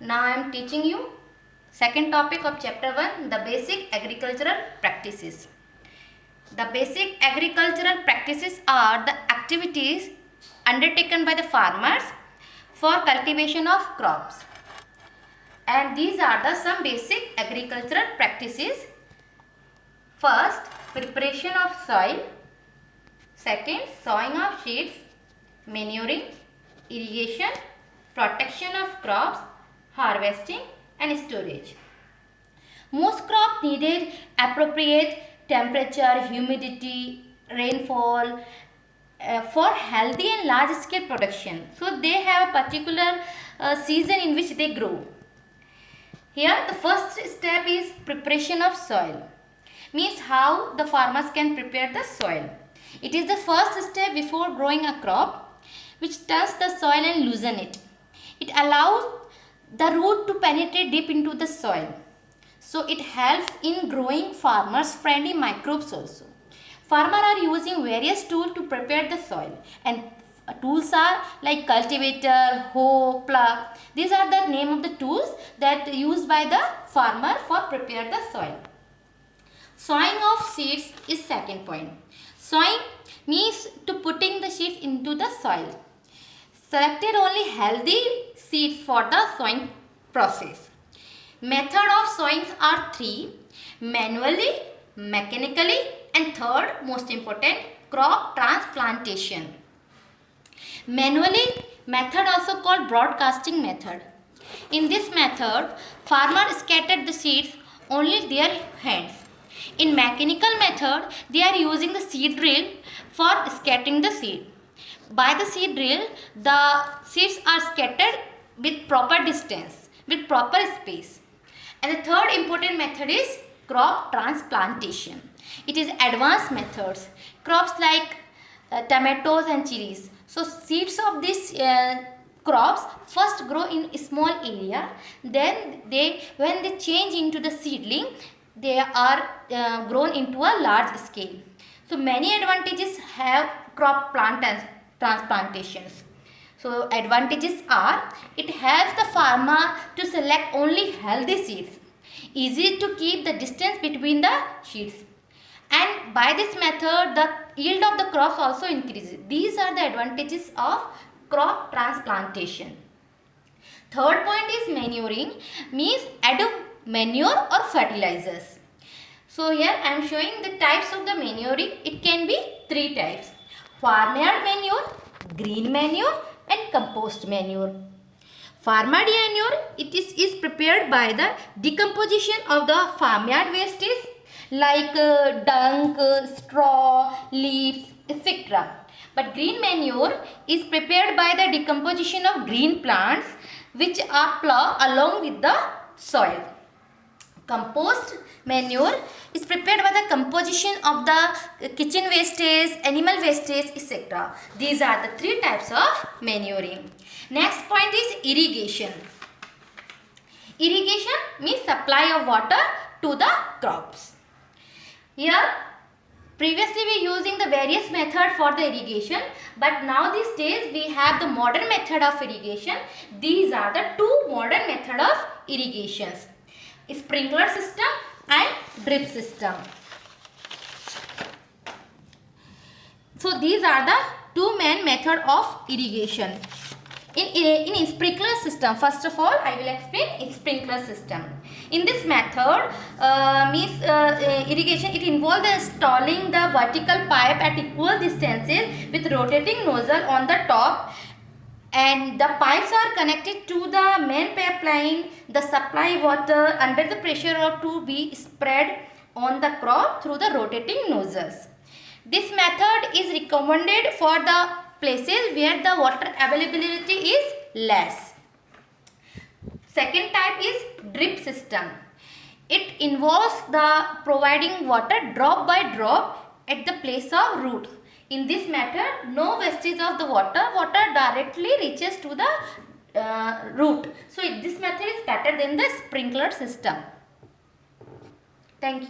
Now I am teaching you second topic of chapter 1, the basic agricultural practices. The basic agricultural practices are the activities undertaken by the farmers for cultivation of crops. And these are the some basic agricultural practices. First, preparation of soil. Second, sowing of seeds, manuring, irrigation, protection of crops, harvesting and storage. Most crops needed appropriate temperature, humidity, rainfall for healthy and large scale production. So they have a particular season in which they grow. Here the first step is preparation of soil. Means how the farmers can prepare the soil. It is the first step before growing a crop which turns the soil and loosen it. It allows the root to penetrate deep into the soil. So it helps in growing farmers friendly microbes also. Farmers are using various tools to prepare the soil, and tools are like cultivator, hoe, plough. These are the name of the tools that used by the farmer for prepare the soil. Sowing of seeds is second point. Sowing means to putting the seeds into the soil. Selected only healthy seeds for the sowing process. Method of sowing are three: manually, mechanically, and third most important, crop transplantation. Manually method also called broadcasting method. In this method, farmers scattered the seeds only their hands. In mechanical method, they are using the seed drill for scattering the seed. By the seed drill, the seeds are scattered with proper distance, with proper space. And the third important method is crop transplantation. It is advanced methods. Crops like tomatoes and chilies. So seeds of these crops first grow in a small area. Then when they change into the seedling, they are grown into a large scale. So many advantages have crop transplantations. So advantages are, it helps the farmer to select only healthy seeds. Easy to keep the distance between the seeds. And by this method, the yield of the crops also increases. These are the advantages of crop transplantation. Third point is manuring, means add manure or fertilizers. So here I am showing the types of the manuring. It can be three types: farmyard manure, green manure and compost manure. Farmyard manure, it is prepared by the decomposition of the farmyard wastes like dung, straw, leaves, etc. But green manure is prepared by the decomposition of green plants which are ploughed along with the soil. Compost manure is prepared by the composition of the kitchen wastage, animal wastage, etc. These are the three types of manuring. Next point is irrigation. Irrigation means supply of water to the crops. Here previously we using the various method for the irrigation, but now these days we have the modern method of irrigation. These are the two modern method of irrigations: sprinkler system and drip system. So these are the two main method of irrigation. In sprinkler system, first of all I will explain sprinkler system. In this method, irrigation, it involves installing the vertical pipe at equal distances with rotating nozzle on the top, and the pipes are connected to the main pipeline. The supply water under the pressure of to be spread on the crop through the rotating nozzles. This method is recommended for the places where the water availability is less. Second type is drip system. It involves the providing water drop by drop at the place of root. In this method, no wastage of the water directly reaches to the root. So this method is better than the sprinkler system. Thank you.